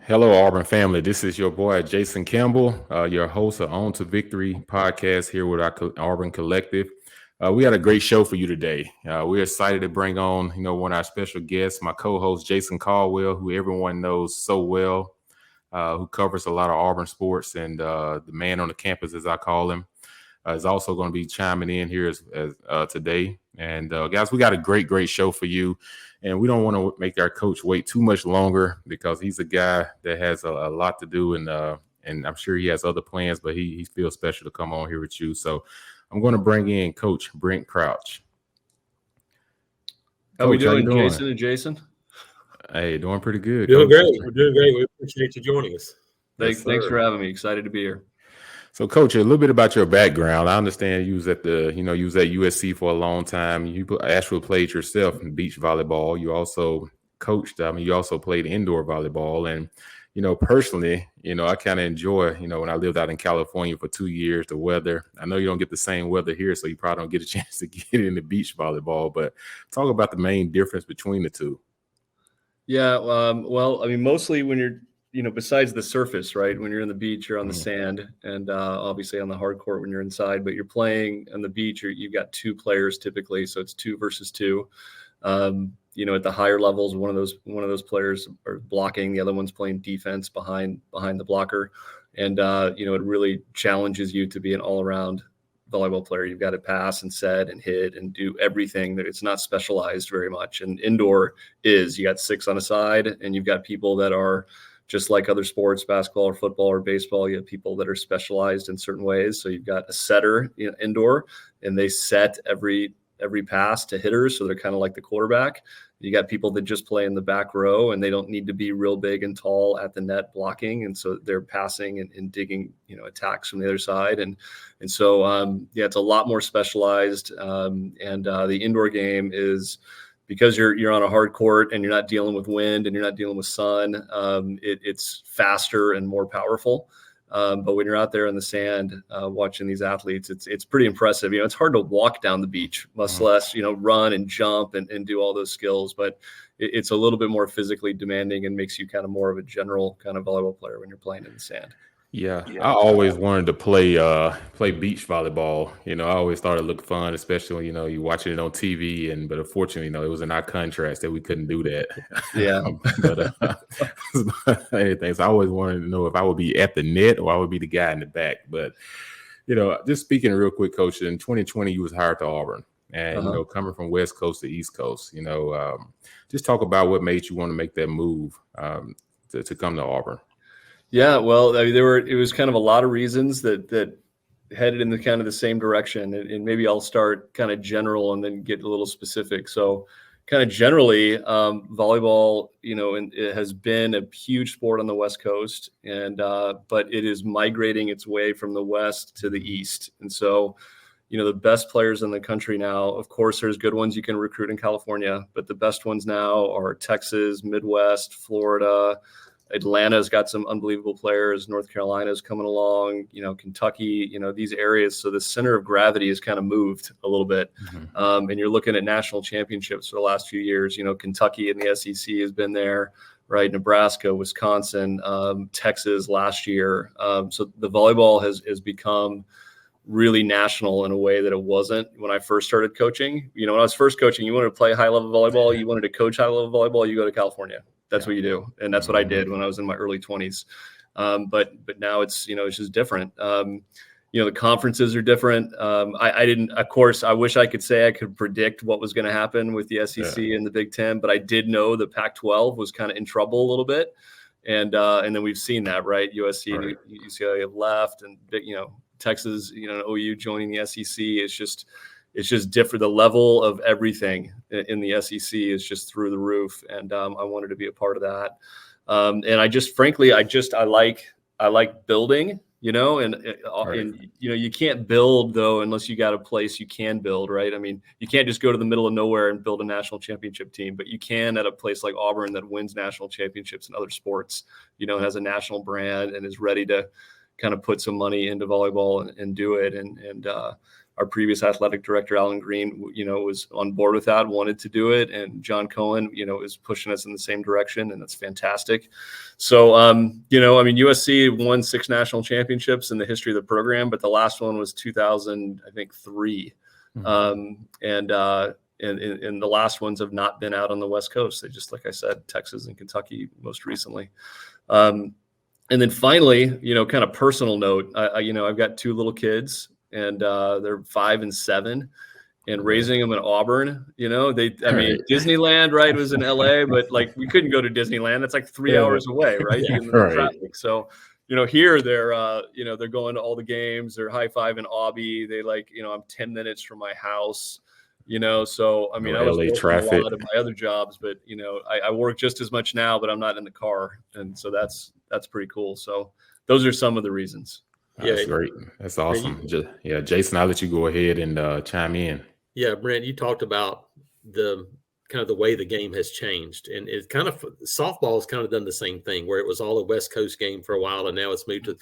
Hello, Auburn family. This is your boy, Jason Campbell, your host of On to Victory podcast here with our Auburn Collective. We had a great show for you today. We're excited to bring on, one of our special guests, my co-host, Jason Caldwell, who everyone knows so well, who covers a lot of Auburn sports, and the man on the campus, as I call him, is also going to be chiming in here as today. And guys, we got a great show for you. And we don't want to make our coach wait too much longer because he's a guy that has a lot to do. And I'm sure he has other plans, but he feels special to come on here with you. So I'm going to bring in Coach Brent Crouch. How we doing, Jason and Jason? Hey, doing pretty good. Doing great. We're doing great. We appreciate you joining us. Thanks for having me. Excited to be here. So, Coach, a little bit about your background. I understand you was at USC for a long time. You actually played yourself in beach volleyball. You also coached. You also played indoor volleyball. And, personally, I kind of enjoy, when I lived out in California for 2 years, the weather. I know you don't get the same weather here, so you probably don't get a chance to get into beach volleyball. But talk about the main difference between the two. Yeah, mostly when you're besides the surface, right? When you're in the beach, you're on the sand, and obviously on the hard court when you're inside. But you're playing on the beach, you've got two players typically, so it's 2 versus 2. At the higher levels, one of those players are blocking, the other one's playing defense behind the blocker, and it really challenges you to be an all-around volleyball player. You've got to pass and set and hit and do everything. That it's not specialized very much. And indoor is, you got 6 on a side, and you've got people that are just like other sports, basketball or football or baseball. You have people that are specialized in certain ways. So you've got a setter indoor, and they set every pass to hitters. So they're kind of like the quarterback. You got people that just play in the back row, and they don't need to be real big and tall at the net blocking. And so they're passing and digging, attacks from the other side. And so, it's a lot more specialized. The indoor game is, because you're on a hard court and you're not dealing with wind and you're not dealing with sun, it's faster and more powerful. But when you're out there in the sand watching these athletes, it's pretty impressive. It's hard to walk down the beach, much less run and jump and do all those skills. But it's a little bit more physically demanding and makes you kind of more of a general kind of volleyball player when you're playing in the sand. Yeah, I always wanted to play beach volleyball. I always thought it looked fun, especially when, you watching it on TV. But unfortunately, it was in our contracts that we couldn't do that. Yeah. Anything. So I always wanted to know if I would be at the net or I would be the guy in the back. But, just speaking real quick, Coach, in 2020, you was hired to Auburn. And, coming from West Coast to East Coast, just talk about what made you want to make that move to come to Auburn. Yeah, well, it was kind of a lot of reasons that headed in the kind of the same direction. And maybe I'll start kind of general and then get a little specific. So kind of generally, volleyball, it has been a huge sport on the West Coast, but it is migrating its way from the West to the East. And so, the best players in the country now, of course, there's good ones you can recruit in California, but the best ones now are Texas, Midwest, Florida. Atlanta's got some unbelievable players. North Carolina's coming along, Kentucky, these areas. So the center of gravity has kind of moved a little bit. And you're looking at national championships for the last few years. Kentucky in the SEC has been there, right? Nebraska, Wisconsin, Texas last year. So the volleyball has become really national in a way that it wasn't when I first started coaching. When I was first coaching, you wanted to play high level volleyball, you wanted to coach high level volleyball, you go to California. That's what you do. And that's what I did when I was in my early 20s. But now it's just different. The conferences are different. Of course, I wish I could say I could predict what was going to happen with the SEC and the Big Ten, but I did know the Pac-12 was kind of in trouble a little bit. And then we've seen that, right? USC and UCLA have left, and Texas, OU joining the SEC. It's just different. The level of everything in the SEC is just through the roof. And I wanted to be a part of that. And I just, frankly, I like building, and you can't build though, unless you got a place you can build, right? I mean, you can't just go to the middle of nowhere and build a national championship team, but you can at a place like Auburn that wins national championships in other sports, and has a national brand and is ready to kind of put some money into volleyball and do it. And our previous athletic director, Alan Green, was on board with that, wanted to do it. And John Cohen, is pushing us in the same direction, and that's fantastic. So, USC won 6 national championships in the history of the program, but the last one was 2003. And the last ones have not been out on the West Coast. They just, like I said, Texas and Kentucky most recently. And then finally, kind of personal note, I've got 2 little kids, and they're 5 and 7, and raising them in Auburn, Disneyland, right, was in LA, but like we couldn't go to Disneyland. It's like 3 hours away, right? In the traffic. So, here they're, they're going to all the games. They're high-fiving Aubie. They I'm 10 minutes from my house. So I was working traffic. a lot of my other jobs, but I work just as much now, but I'm not in the car, and so that's pretty cool. So those are some of the reasons. That's great. That's awesome. Jason, I'll let you go ahead and chime in. Yeah, Brent, you talked about the kind of the way the game has changed, and it's kind of softball has kind of done the same thing, where it was all a West Coast game for a while, and now it's moved to.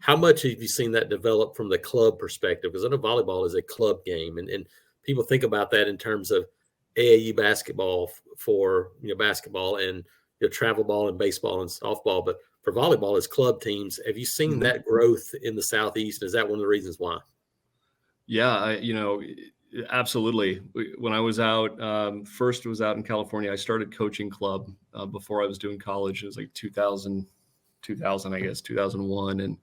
How much have you seen that develop from the club perspective? Because I know volleyball is a club game, and people think about that in terms of AAU basketball for basketball and travel ball and baseball and softball, but for volleyball as club teams, have you seen that growth in the Southeast? Is that one of the reasons why? Yeah, absolutely. When I was out, first was out in California. I started coaching club before I was doing college. It was like 2000, I guess, 2001, and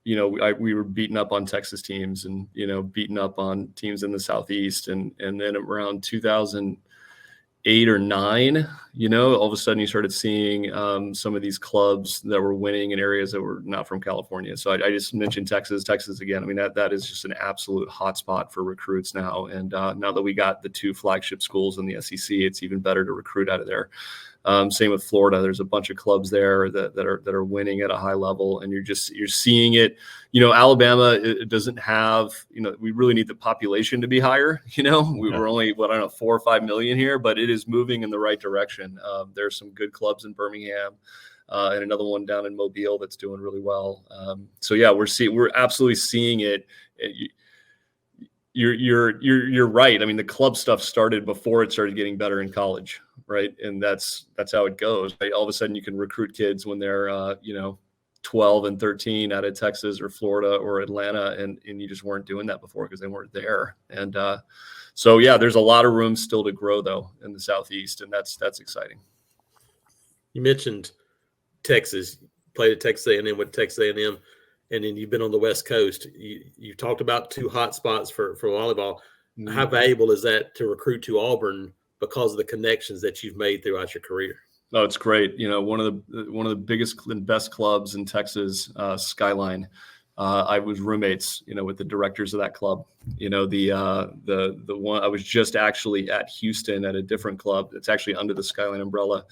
we were beating up on Texas teams and, beating up on teams in the Southeast. And then around 2008 or 9, all of a sudden you started seeing some of these clubs that were winning in areas that were not from California. So I just mentioned Texas again. that is just an absolute hotspot for recruits now. And now that we got the 2 flagship schools in the SEC, it's even better to recruit out of there. Same with Florida. There's a bunch of clubs there that are winning at a high level, and you're seeing it. Alabama, it doesn't have. We really need the population to be higher. We were only 4 or 5 million here, but it is moving in the right direction. There's some good clubs in Birmingham, and another one down in Mobile that's doing really well. So yeah, we're absolutely seeing it. You're right. The club stuff started before it started getting better in college, right? And that's how it goes. Right? All of a sudden, you can recruit kids when they're 12 and 13 out of Texas or Florida or Atlanta, and you just weren't doing that before because they weren't there. And so yeah, there's a lot of room still to grow though in the Southeast, and that's exciting. You mentioned Texas, played at Texas A&M with Texas A&M. And then you've been on the West Coast. You talked about 2 hot spots for volleyball. How valuable is that to recruit to Auburn because of the connections that you've made throughout your career? Oh, it's great. One of the biggest and best clubs in Texas, Skyline. I was roommates, with the directors of that club. The one I was just actually at Houston at a different club. It's actually under the Skyline umbrella.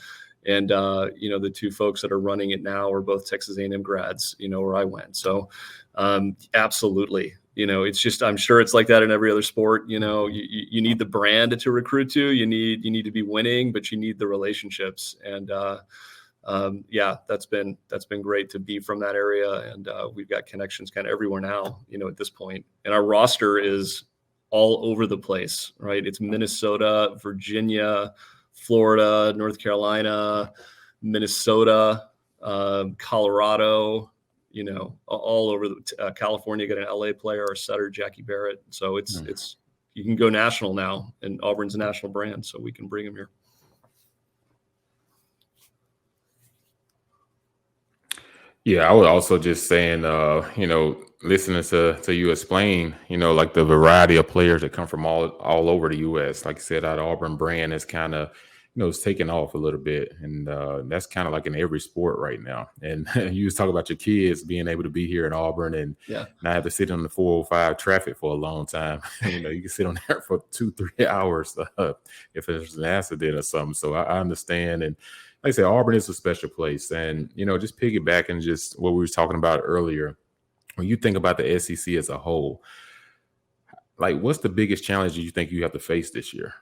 And, the 2 folks that are running it now are both Texas A&M grads, where I went. So absolutely, it's just, I'm sure it's like that in every other sport. You need the brand to recruit to, you need to be winning, but you need the relationships. And that's been great to be from that area. And we've got connections kind of everywhere now, at this point. And our roster is all over the place, right? It's Minnesota, Virginia, Florida, North Carolina, Minnesota, Colorado, all over California. Got an LA player, our setter, Jackie Barrett. So it's you can go national now, and Auburn's a national brand, so we can bring them here. Yeah, I was also just saying, listening to you explain, like the variety of players that come from all over the U.S. Like you said, our Auburn brand is kind of, it's taking off a little bit, and that's kind of like in every sport right now. And you was talking about your kids being able to be here in Auburn and not have to sit on the 405 traffic for a long time. You can sit on there for 2-3 hours if there's an accident or something. So I understand. And like I said, Auburn is a special place. And, just piggyback and just what we were talking about earlier, when you think about the SEC as a whole, like what's the biggest challenge you think you have to face this year?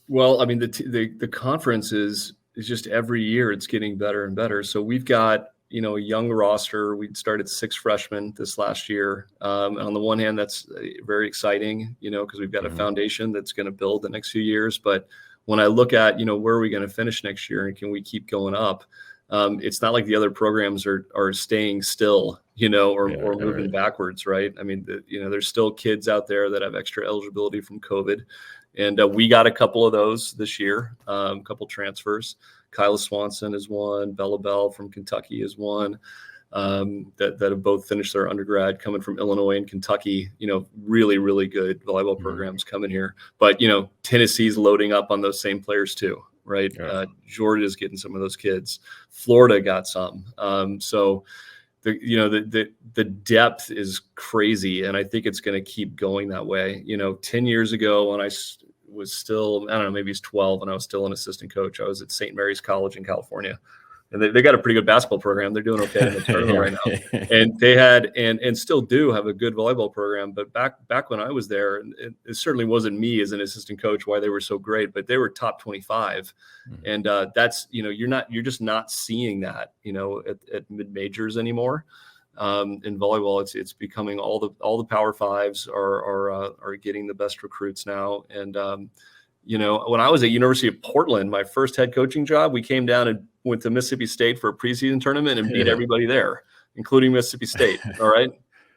Well, the conference is just every year it's getting better and better. So we've got, a young roster. We started 6 freshmen this last year. And on the one hand, that's very exciting, because we've got a foundation that's going to build the next few years. But when I look at, where are we going to finish next year and can we keep going up? It's not like the other programs are staying still, or moving backwards, right? I mean, there's still kids out there that have extra eligibility from COVID. And we got a couple of those this year, a couple transfers. Kyla Swanson is one. Bella Bell from Kentucky is one, that have both finished their undergrad coming from Illinois and Kentucky. Really, really good volleyball programs coming here. But, Tennessee's loading up on those same players too, right? Yeah. Georgia's getting some of those kids. Florida got some. So the depth is crazy, and I think it's going to keep going that way. 10 years ago when I was still, I don't know, maybe it's 12, and I was still an assistant coach, I was at St. Mary's College in California, and they got a pretty good basketball program. They're doing okay in the tournament right now, and they had and still do have a good volleyball program. But back when I was there, it certainly wasn't me as an assistant coach why they were so great, but they were top 25, and that's you're just not seeing that at mid majors anymore. In volleyball, it's becoming all the Power Fives are getting the best recruits now. And when I was at University of Portland, my first head coaching job, we came down and went to Mississippi State for a preseason tournament and beat everybody there, including Mississippi State. All right.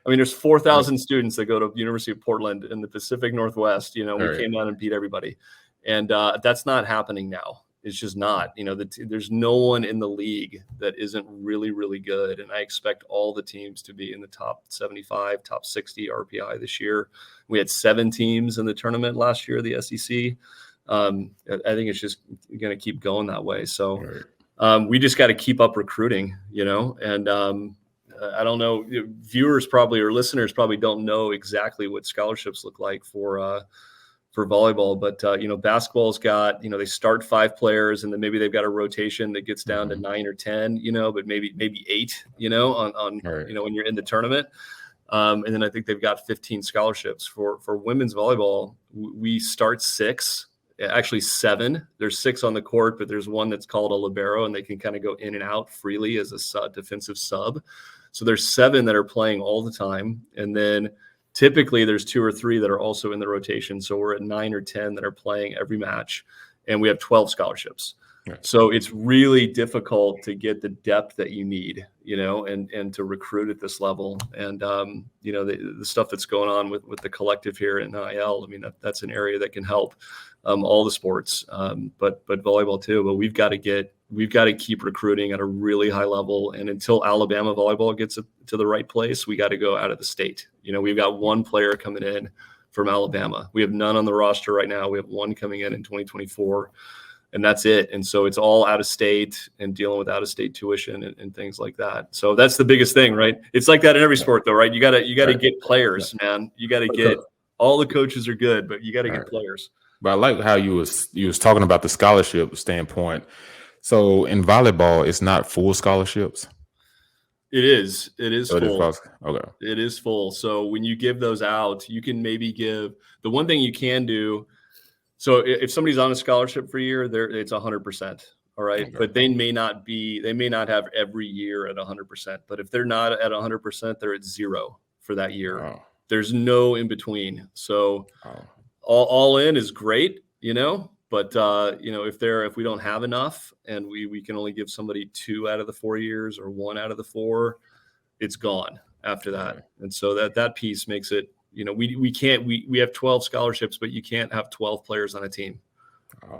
I mean, there's 4,000 students that go to University of Portland in the Pacific Northwest. We came down and beat everybody, and that's not happening now. It's just not. There's no one in the league that isn't really, really good, and I expect all the teams to be in the top 75, top 60 RPI this year. We had 7 teams in the tournament last year, the SEC. I think it's just going to keep going that way. So we just got to keep up recruiting, and I don't know, viewers probably or listeners probably don't know exactly what scholarships look like for volleyball, but basketball's got, they start 5 players and then maybe they've got a rotation that gets down to 9 or 10, but maybe 8, on when you're in the tournament. And then I think they've got 15 scholarships for women's volleyball. We start 6, actually 7. There's 6 on the court, but there's one that's called a libero, and they can kind of go in and out freely as a defensive sub. So there's 7 that are playing all the time. And then typically there's 2 or 3 that are also in the rotation. So we're at 9 or 10 that are playing every match, and we have 12 scholarships. Right. So it's really difficult to get the depth that you need, and to recruit at this level. And, the stuff that's going on with the collective here at NIL, I mean, that's an area that can help all the sports, but volleyball too. But we've got to keep recruiting at a really high level. And until Alabama volleyball gets to the right place, we got to go out of the state. We've got 1 player coming in from Alabama. We have none on the roster right now. We have 1 coming in 2024, and that's it. And so it's all out of state and dealing with out of state tuition and things like that. So that's the biggest thing, right? It's like that in every sport though, right? You got to get players, man. You got to get, all the coaches are good, but you got to get players. But I like how you was talking about the scholarship standpoint. So in volleyball, it's not full scholarships. It is so full. Okay. It is full. So when you give those out, you can maybe give the one thing you can do. So if somebody's on a scholarship for a year, it's 100%. All right. Okay. But they may not have every year at 100%. But if they're not at 100%, they're at 0 for that year. Oh. There's no in between. So all in is great, but if we don't have enough and we can only give somebody 2 out of the 4 years or 1 out of the 4, it's gone after that. Okay. And so that piece makes it, we have 12 scholarships, but you can't have 12 players on a team.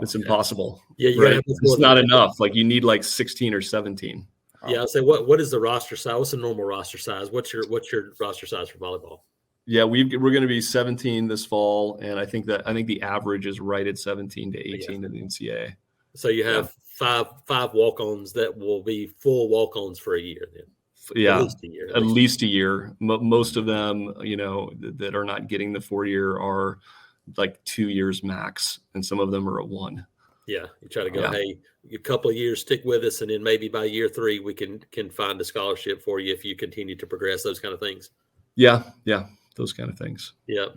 It's impossible. Yeah. Right? It's not enough. Like you need like 16 or 17. Yeah. I'll say what is the roster size? What's the normal roster size? What's your roster size for volleyball? Yeah, we're going to be 17 this fall, and I think the average is right at 17 to 18 in the NCAA. So you have five walk-ons that will be full walk-ons for a year then. Yeah, at least a year. Most of them, that are not getting the 4-year are like 2 years max, and some of them are at 1. Yeah, you try to go, hey, a couple of years, stick with us, and then maybe by year 3 we can find a scholarship for you if you continue to progress. Those kind of things. Yeah. Those kind of things. Yeah.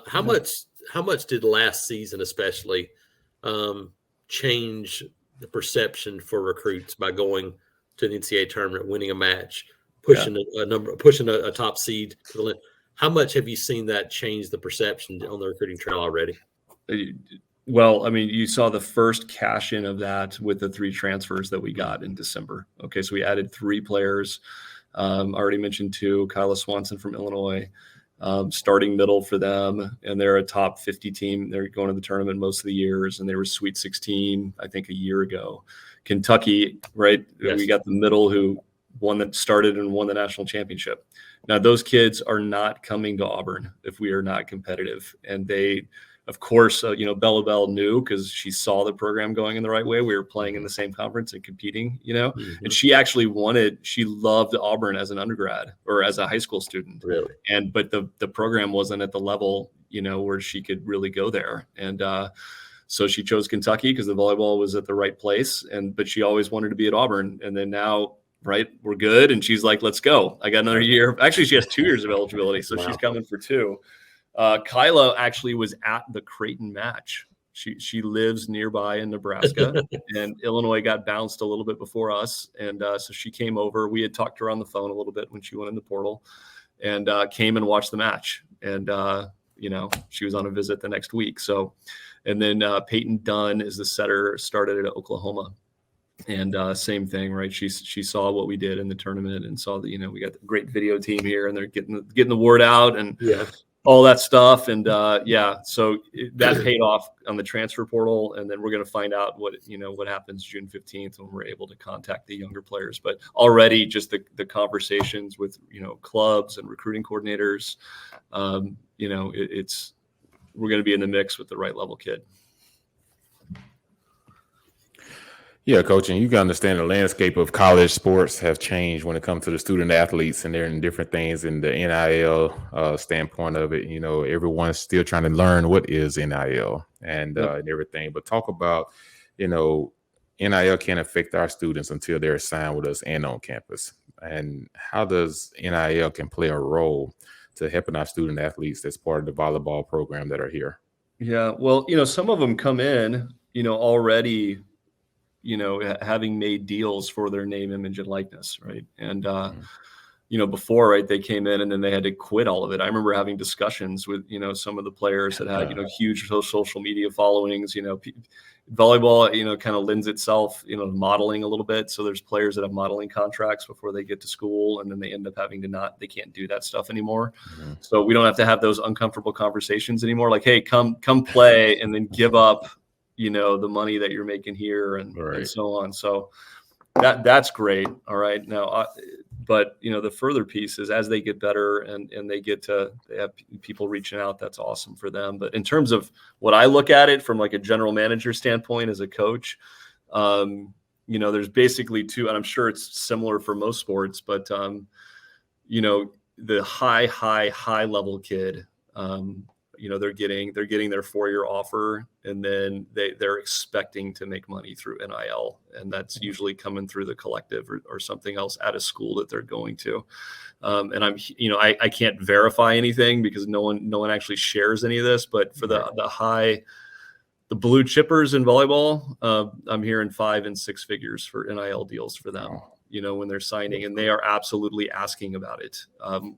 How much did last season especially change the perception for recruits by going to the NCAA tournament, winning a match, pushing a top seed to the limit. How much have you seen that change the perception on the recruiting trail already? Well, I mean, you saw the first cash in of that with the 3 transfers that we got in December. Okay, so we added 3 players. Already mentioned 2, Kyla Swanson from Illinois, starting middle for them, and they're a top 50 team. They're going to the tournament most of the years, and they were Sweet 16, I think, a year ago. Kentucky, right? Yes. We got the middle who started and won the national championship. Now, those kids are not coming to Auburn if we are not competitive. And they, of course, Bella Bell knew because she saw the program going in the right way. We were playing in the same conference and competing, and she actually she loved Auburn as an undergrad or as a high school student. Really? But the program wasn't at the level, where she could really go there. And, so she chose Kentucky because the volleyball was at the right place, but she always wanted to be at Auburn. And then now, right, we're good. And she's like, let's go. I got another year. Actually, she has 2 years of eligibility. So She's coming for 2. Kyla actually was at the Creighton match. She lives nearby in Nebraska, and Illinois got bounced a little bit before us. And so she came over. We had talked to her on the phone a little bit when she went in the portal, and came and watched the match. And, she was on a visit the next week. So, and then Peyton Dunn is the setter, started at Oklahoma. And same thing, right? She saw what we did in the tournament and saw that, we got a great video team here, and they're getting the word out and all that stuff. And so that paid off on the transfer portal. And then we're going to find out what happens June 15th when we're able to contact the younger players. But already just the conversations with, clubs and recruiting coordinators, we're going to be in the mix with the right level kid. Yeah, Coach, and you can understand the landscape of college sports have changed when it comes to the student athletes, and they're in different things in the NIL standpoint of it. Everyone's still trying to learn what is NIL and everything. But talk about, NIL can't affect our students until they're assigned with us and on campus. And how does NIL can play a role to helping our student athletes that's part of the volleyball program that are here? Yeah, well, some of them come in, already having made deals for their name, image, and likeness, right? And, before, right, they came in and then they had to quit all of it. I remember having discussions with, some of the players that had, huge social media followings. Volleyball, kind of lends itself, to modeling a little bit. So there's players that have modeling contracts before they get to school, and then they end up having to they can't do that stuff anymore. Mm-hmm. So we don't have to have those uncomfortable conversations anymore. Like, hey, come play, and then give up, the money that you're making here and so on. So that's great. All right. Now, but the further piece is as they get better and they have people reaching out, that's awesome for them. But in terms of what I look at it from like a general manager standpoint as a coach, there's basically 2, and I'm sure it's similar for most sports, but the high level kid, they're getting their 4-year offer, and then they're expecting to make money through NIL, and that's usually coming through the collective or something else at a school that they're going to. And I can't verify anything because no one actually shares any of this, but for the blue chippers in volleyball, I'm hearing 5 and 6 figures for NIL deals for them. When they're signing, and they are absolutely asking about it.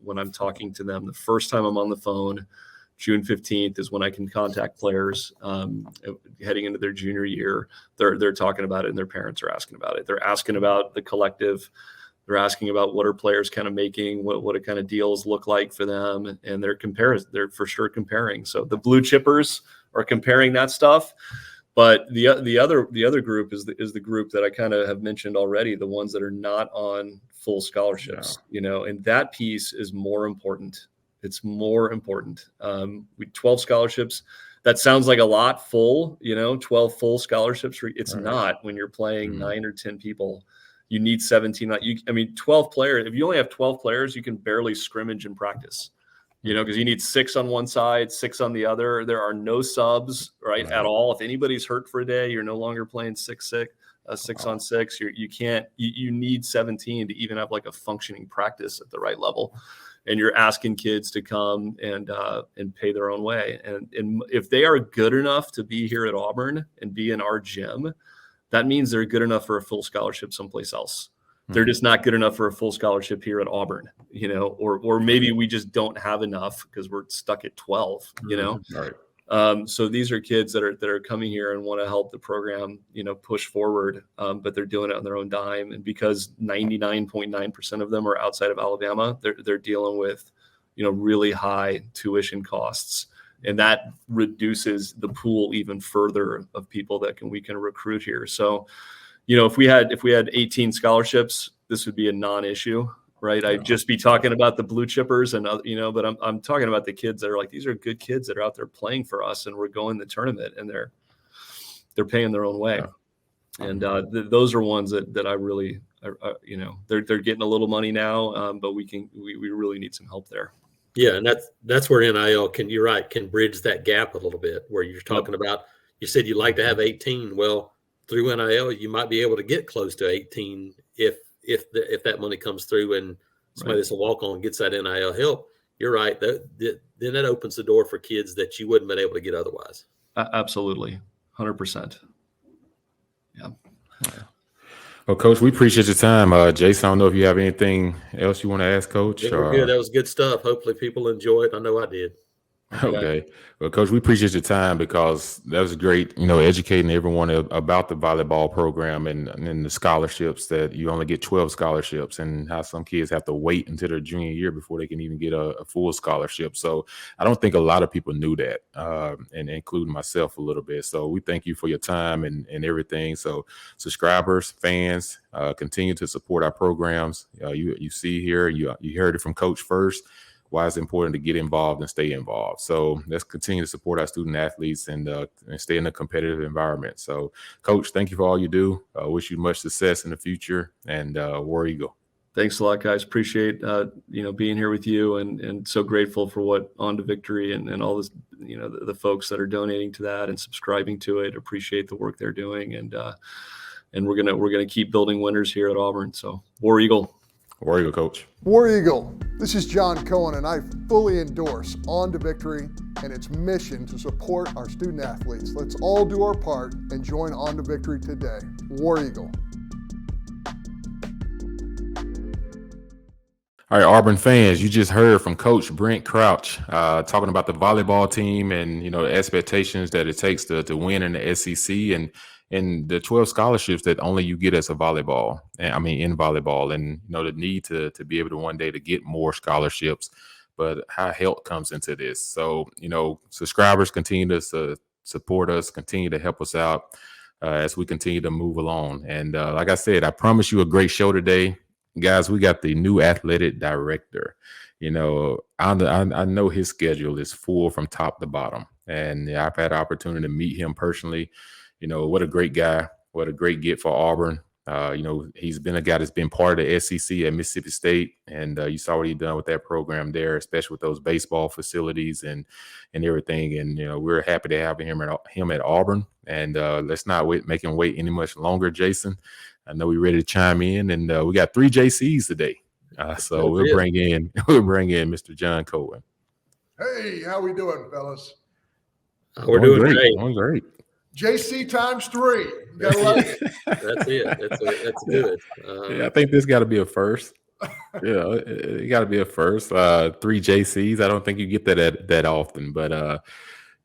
When I'm talking to them, the first time I'm on the phone, June 15th is when I can contact players heading into their junior year. They're talking about it, and their parents are asking about it. They're asking about the collective. They're asking about what are players kind of making, what kind of deals look like for them, and they're for sure comparing. So the blue chippers are comparing that stuff, but the other group is the group that I kind of have mentioned already, the ones that are not on full scholarships. And that piece is more important. It's more important. 12 scholarships. That sounds like a lot full, 12 full scholarships. It's not when you're playing 9 or 10 people. You need 17. 12 players. If you only have 12 players, you can barely scrimmage and practice, because you need 6 on one side, 6 on the other. There are no subs, right, at all. If anybody's hurt for a day, you're no longer playing 6-6, 6 on 6. You can't. You need 17 to even have like a functioning practice at the right level. And you're asking kids to come and pay their own way. And if they are good enough to be here at Auburn and be in our gym, that means they're good enough for a full scholarship someplace else. They're just not good enough for a full scholarship here at Auburn, or maybe we just don't have enough because we're stuck at 12, Right. So these are kids that are coming here and want to help the program, push forward, but they're doing it on their own dime. And because 99.9% of them are outside of Alabama, they're dealing with, really high tuition costs. And that reduces the pool even further of people that we can recruit here. So, if we had 18 scholarships, this would be a non-issue, right? I'd just be talking about the blue chippers and but I'm talking about the kids that are like, these are good kids that are out there playing for us, and we're going the tournament, and they're paying their own way. Yeah. And those are ones that I really, they're getting a little money now, but we really need some help there. Yeah, and that's where NIL can bridge that gap a little bit, where you're talking about. You said you'd like to have 18. Well, through NIL, you might be able to get close to 18 if that money comes through and somebody that's a walk-on gets that NIL help. You're right. Then that opens the door for kids that you wouldn't have been able to get otherwise. Absolutely, 100%. Yeah. Well, Coach, we appreciate your time. Jason, I don't know if you have anything else you want to ask, Coach. Yeah, we're good. That was good stuff. Hopefully people enjoy it. I know I did. Okay. Well, Coach, we appreciate your time, because that was great, educating everyone about the volleyball program and the scholarships, that you only get 12 scholarships, and how some kids have to wait until their junior year before they can even get a full scholarship. So I don't think a lot of people knew that, and including myself a little bit. So we thank you for your time and everything. So subscribers, fans, continue to support our programs. You see here, you heard it from Coach first, why it's important to get involved and stay involved. So let's continue to support our student athletes and stay in a competitive environment. So, Coach, thank you for all you do. I wish you much success in the future, and War Eagle. Thanks a lot, guys. Appreciate being here with you, and so grateful for what On to Victory and all this, the folks that are donating to that and subscribing to it. Appreciate the work they're doing, and we're gonna keep building winners here at Auburn. So, War Eagle. War Eagle, Coach. War Eagle, this is John Cohen, and I fully endorse On to Victory and its mission to support our student athletes. Let's all do our part and join On to Victory today. War Eagle. All right, Auburn fans, you just heard from Coach Brent Crouch talking about the volleyball team and, the expectations that it takes to win in the SEC, and the 12 scholarships that only you get as a volleyball, in volleyball, and, the need to be able to one day to get more scholarships, but how health comes into this. So, subscribers continue to support us, continue to help us out as we continue to move along. And like I said, I promise you a great show today. Guys, we got the new athletic director. I know his schedule is full from top to bottom, and I've had the opportunity to meet him personally. What a great guy, what a great get for Auburn. He's been a guy that's been part of the SEC at Mississippi State, and you saw what he done with that program there, especially with those baseball facilities and everything. And we're happy to have him at Auburn. And let's not make him wait any much longer, Jason. I know we're ready to chime in, and we got 3 JCs today, so we'll bring in Mr. John Cohen. Hey, how we doing, fellas? We're doing great. Doing great. JC times 3. You gotta love it. That's it. That's good. I think this got to be a first. Yeah, it got to be a first. 3 JCs. I don't think you get that often, but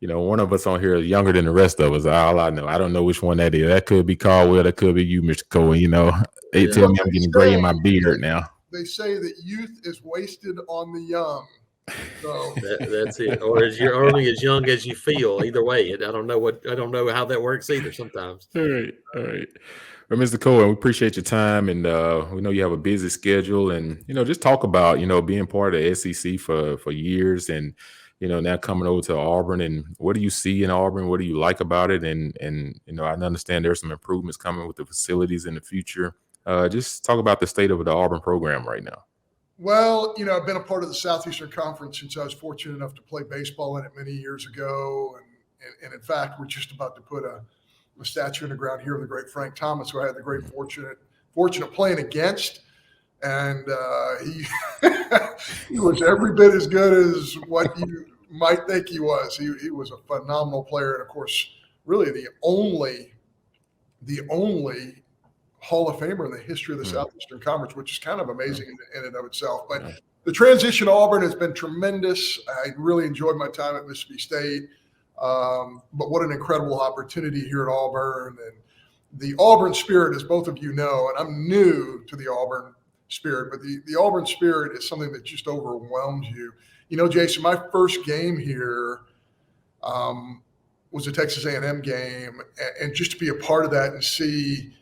one of us on here is younger than the rest of us. All I know, I don't know which one that is. That could be Caldwell. That could be you, Mr. Cohen. They tell me I'm getting gray in my beard now. They say that youth is wasted on the young. So that's it. Or you're only as young as you feel. Either way, I don't know how that works either. Sometimes. All right. Well, Mr. Cohen, we appreciate your time, and we know you have a busy schedule, and just talk about being part of the SEC for years, and now coming over to Auburn, and what do you see in Auburn? What do you like about it? And I understand there's some improvements coming with the facilities in the future. Just talk about the state of the Auburn program right now. Well, I've been a part of the Southeastern Conference since I was fortunate enough to play baseball in it many years ago. And in fact, we're just about to put a statue in the ground here of the great Frank Thomas, who I had the great fortune of playing against. And he was every bit as good as what you might think he was. He was a phenomenal player. And, of course, really the only Hall of Famer in the history of the Southeastern Conference, which is kind of amazing in and of itself. But the transition to Auburn has been tremendous. I really enjoyed my time at Mississippi State. But what an incredible opportunity here at Auburn. And the Auburn spirit, as both of you know, and I'm new to the Auburn spirit, but the Auburn spirit is something that just overwhelms you. You know, Jason, my first game here was a Texas A&M game, and just to be a part of that and see,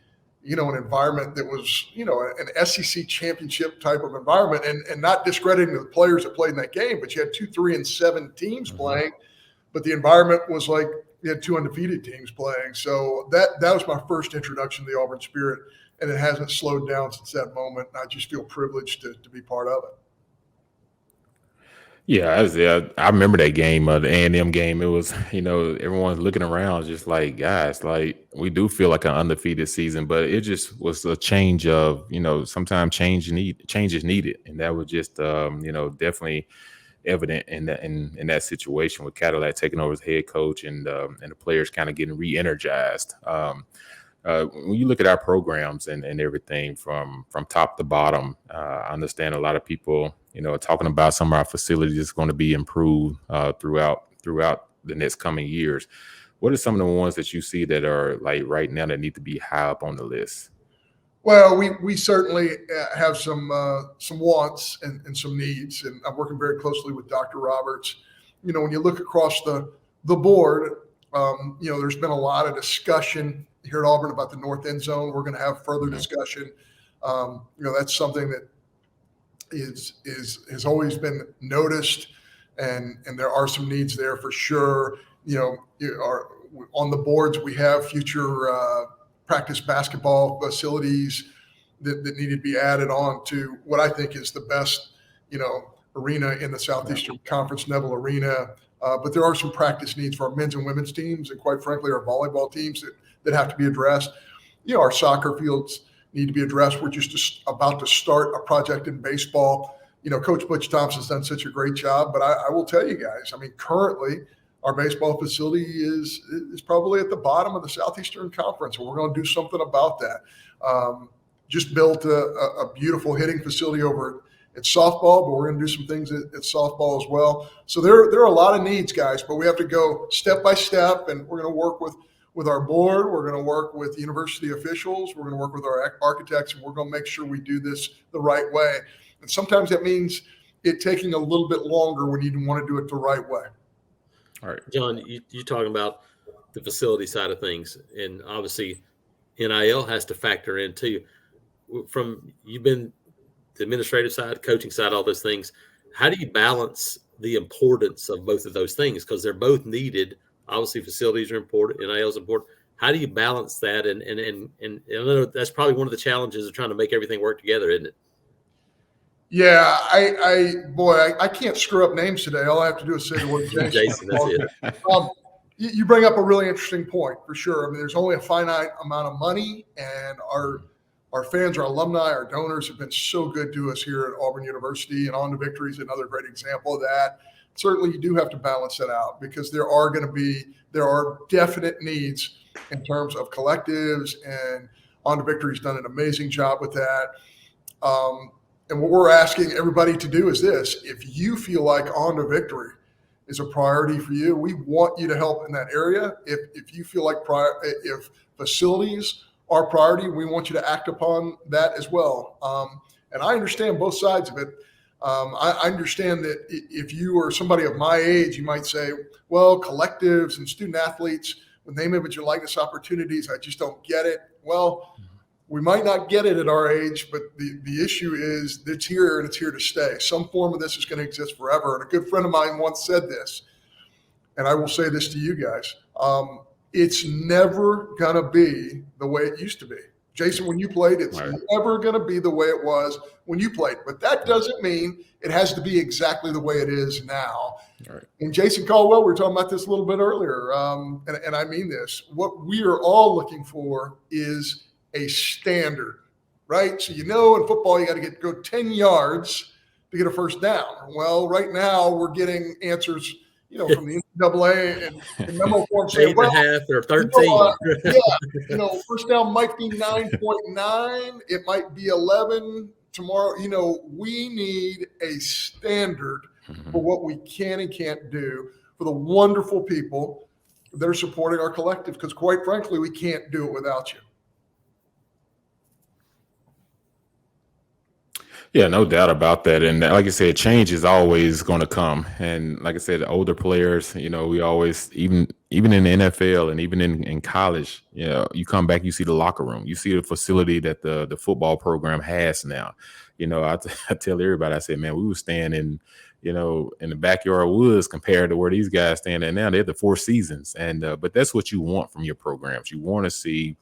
you know, an environment that was, you know, an SEC championship type of environment, and not discrediting the players that played in that game, but you had 2, 3, and 7 teams playing, but the environment was like you had 2 undefeated teams playing. So that was my first introduction to the Auburn spirit, and it hasn't slowed down since that moment. And I just feel privileged to be part of it. Yeah, I remember that game, the A&M game. It was, you know, everyone's looking around just like, guys, like we do feel like an undefeated season, but it just was a change of, you know, sometimes change is needed. And that was just, you know, definitely evident in that situation with Cadillac taking over as head coach and the players kind of getting re-energized. When you look at our programs and everything from top to bottom, I understand a lot of people, you know, talking about some of our facilities is going to be improved throughout the next coming years. What are some of the ones that you see that are like right now that need to be high up on the list? Well, we certainly have some wants and some needs, and I'm working very closely with Dr. Roberts. You know, when you look across the board, you know, there's been a lot of discussion here at Auburn about the north end zone. We're going to have further discussion. You know, that's something that has always been noticed, and there are some needs there for sure. You know, on the boards we have future practice basketball facilities that need to be added on to what I think is the best, you know, arena in the Southeastern Conference, Neville Arena. But there are some practice needs for our men's and women's teams, and quite frankly, our volleyball teams that have to be addressed. You know, our soccer fields need to be addressed. We're just about to start a project in baseball. You know, Coach Butch Thompson's done such a great job, but I will tell you guys, I mean, currently our baseball facility is probably at the bottom of the Southeastern Conference, and we're going to do something about that. Just built a beautiful hitting facility over at softball, but we're going to do some things at softball as well. So there are a lot of needs, guys, but we have to go step by step, and we're going to work with our board. We're going to work with university officials. We're going to work with our architects, and we're going to make sure we do this the right way. And sometimes that means it taking a little bit longer when you want to do it the right way. All right, John, you're talking about the facility side of things, and obviously NIL has to factor in too. You've been the administrative side, coaching side, all those things. How do you balance the importance of both of those things? Because they're both needed. Obviously, facilities are important, NIL is important. How do you balance that? And I know that's probably one of the challenges of trying to make everything work together, isn't it? Yeah, I can't screw up names today. All I have to do is say the word Jason. Jason, that's it. You bring up a really interesting point for sure. I mean, there's only a finite amount of money, and our fans, our alumni, our donors have been so good to us here at Auburn University, and On to Victory is another great example of that. Certainly, you do have to balance that out because there are definite needs in terms of collectives, and On to Victory's done an amazing job with that. And what we're asking everybody to do is this: if you feel like On to Victory is a priority for you, we want you to help in that area. If you feel like if facilities are priority, we want you to act upon that as well. And I understand both sides of it. I understand that if you are somebody of my age, you might say, well, collectives and student athletes with name, image, and likeness opportunities, I just don't get it. Well, we might not get it at our age, but the issue is it's here and it's here to stay. Some form of this is going to exist forever. And a good friend of mine once said this, and I will say this to you guys. It's never going to be the way it used to be. Jason, when you played, it's never going to be the way it was when you played. But that doesn't mean it has to be exactly the way it is now. Right. And Jason Caldwell, we were talking about this a little bit earlier, and I mean this. What we are all looking for is a standard, right? So in football, you got to go 10 yards to get a first down. Well, right now we're getting answers, from the NCAA and the memo form saying, 8.5 or 13. First down might be 9.9. It might be 11 tomorrow. We need a standard for what we can and can't do for the wonderful people that are supporting our collective, because quite frankly, we can't do it without you. Yeah, no doubt about that. And like I said, change is always going to come. And like I said, the older players, we always, even in the NFL and even in college, you come back, you see the locker room, you see the facility that the football program has now. I tell everybody, I said, man, we were staying in the backyard woods compared to where these guys stand at now. They're the Four Seasons. And but that's what you want from your programs. You want to see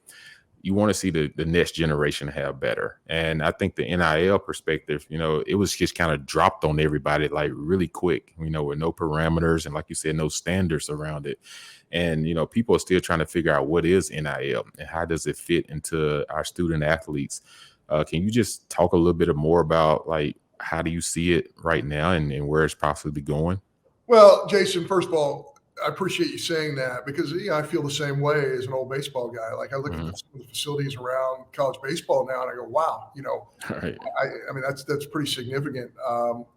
the next generation have better. And I think the NIL perspective, it was just kind of dropped on everybody like really quick, with no parameters and, like you said, no standards around it. And, people are still trying to figure out what is NIL and how does it fit into our student athletes. Can you just talk a little bit more about like, how do you see it right now and where it's possibly going? Well, Jason, first of all, I appreciate you saying that, because I feel the same way as an old baseball guy. Like, I look at the facilities around college baseball now, and I go, wow, Right. I mean, that's pretty significant.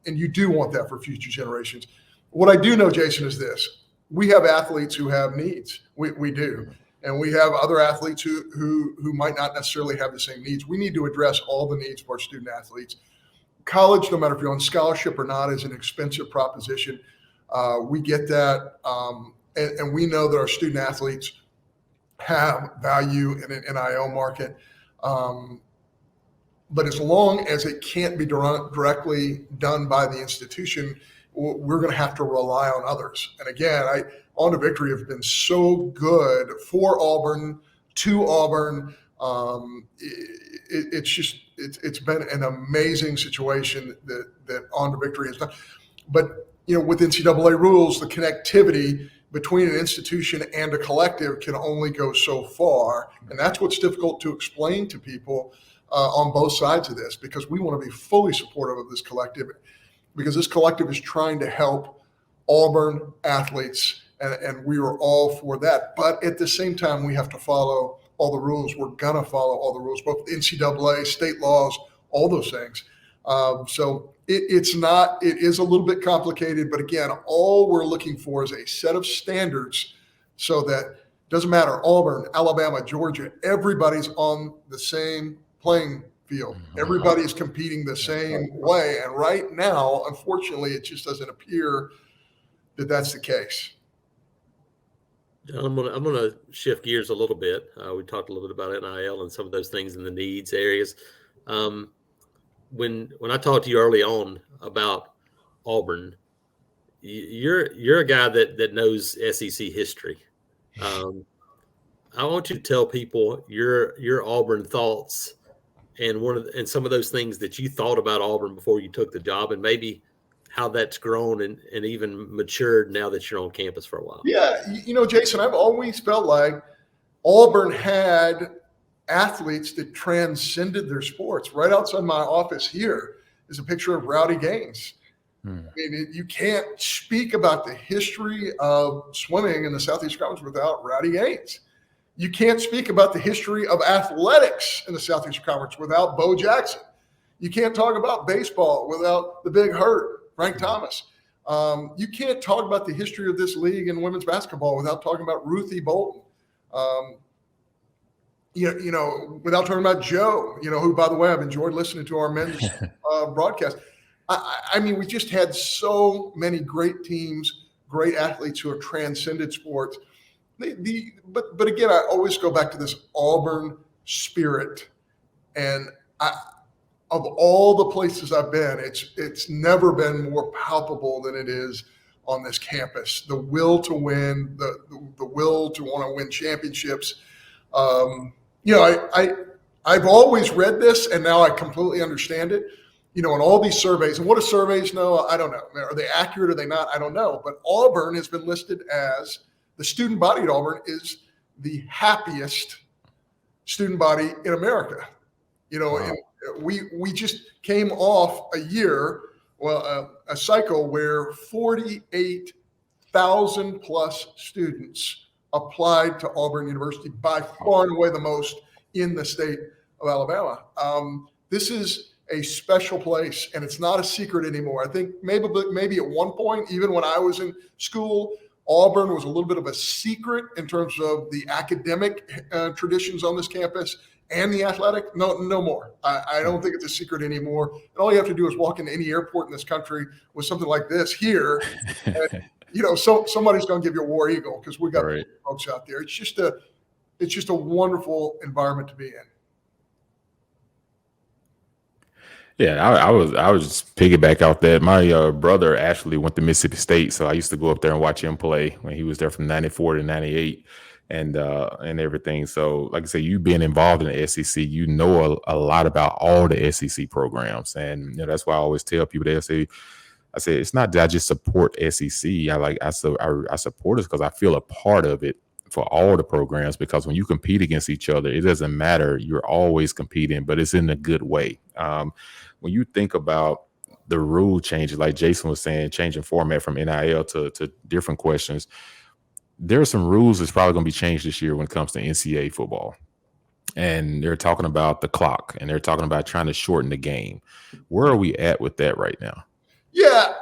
And you do want that for future generations. What I do know, Jason, is this: we have athletes who have needs. We do. And we have other athletes who might not necessarily have the same needs. We need to address all the needs of our student athletes. College, no matter if you're on scholarship or not, is an expensive proposition. We get that, and we know that our student athletes have value in an NIL market. But as long as it can't be directly done by the institution, we're going to have to rely on others. And again, On to Victory have been so good for Auburn, to Auburn. It's been an amazing situation that On to Victory has done. But with NCAA rules, the connectivity between an institution and a collective can only go so far. And that's what's difficult to explain to people on both sides of this, because we want to be fully supportive of this collective, because this collective is trying to help Auburn athletes, and we are all for that. But at the same time, we have to follow all the rules. We're going to follow all the rules, both NCAA, state laws, all those things. So it is a little bit complicated, but again, all we're looking for is a set of standards so that it doesn't matter, Auburn, Alabama, Georgia, everybody's on the same playing field. Everybody's competing the same way. And right now, unfortunately, it just doesn't appear that that's the case. I'm gonna shift gears a little bit. We talked a little bit about NIL and some of those things in the needs areas. When I talked to you early on about Auburn, you're a guy that knows SEC history. I want you to tell people your Auburn thoughts and some of those things that you thought about Auburn before you took the job, and maybe how that's grown and even matured now that you're on campus for a while. Yeah, Jason, I've always felt like Auburn had athletes that transcended their sports. Right outside my office here is a picture of Rowdy Gaines. I mean, you can't speak about the history of swimming in the Southeast Conference without Rowdy Gaines. You can't speak about the history of athletics in the Southeast Conference without Bo Jackson. You can't talk about baseball without the Big Hurt, Frank Thomas. You can't talk about the history of this league in women's basketball without talking about Ruthie Bolton. Without talking about Joe, who, by the way, I've enjoyed listening to our men's broadcast. I mean, we just had so many great teams, great athletes who have transcended sports. But again, I always go back to this Auburn spirit. And of all the places I've been, it's never been more palpable than it is on this campus. The will to win, the will to want to win championships. I've always read this, and now I completely understand it. In all these surveys, and what do surveys know? I don't know. Are they accurate? Are they not? I don't know. But Auburn has been listed as, the student body at Auburn is the happiest student body in America. Wow. And we just came off a cycle where 48,000 1,000 plus students applied to Auburn University, by far and away the most in the state of Alabama. This is a special place, and it's not a secret anymore. I think maybe at one point, even when I was in school, Auburn was a little bit of a secret in terms of the academic traditions on this campus and the athletic. No more. I don't think it's a secret anymore. And all you have to do is walk into any airport in this country with something like this here. And, somebody's going to give you a war eagle because we got folks out there. It's just a wonderful environment to be in. Yeah, I was just piggyback off that. My brother actually went to Mississippi State, so I used to go up there and watch him play when he was there from '94 to '98, and everything. So, like I say, you being involved in the SEC, you know a lot about all the SEC programs, and that's why I always tell people I say it's not that I just support SEC. I support it because I feel a part of it for all the programs, because when you compete against each other, it doesn't matter. You're always competing, but it's in a good way. When you think about the rule changes, like Jason was saying, changing format from NIL to different questions, there are some rules that's probably going to be changed this year when it comes to NCAA football. And they're talking about the clock, and they're talking about trying to shorten the game. Where are we at with that right now? Yeah,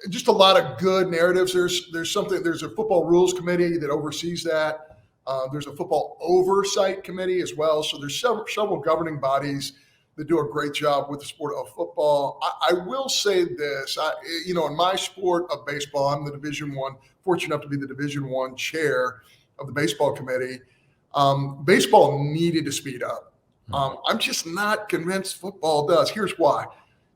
just a lot of good narratives. There's a football rules committee that oversees that. There's a football oversight committee as well. So there's several governing bodies that do a great job with the sport of football. I will say this, in my sport of baseball, I'm fortunate enough to be the Division I chair of the baseball committee. Baseball needed to speed up. I'm just not convinced football does. Here's why.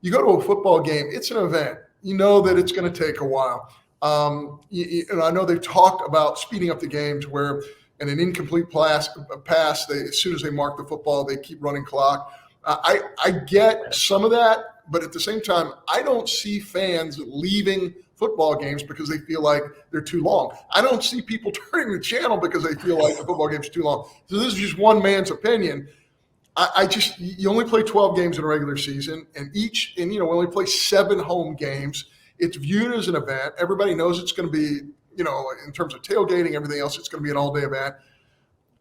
You go to a football game, it's an event. You know that it's going to take a while. And I know they've talked about speeding up the games where in an incomplete pass, as soon as they mark the football, they keep running clock. I get some of that, but at the same time, I don't see fans leaving football games because they feel like they're too long. I don't see people turning the channel because they feel like the football game's too long. So this is just one man's opinion. You only play 12 games in a regular season, and we only play 7 home games. It's viewed as an event. Everybody knows it's going to be, in terms of tailgating, everything else, it's going to be an all-day event.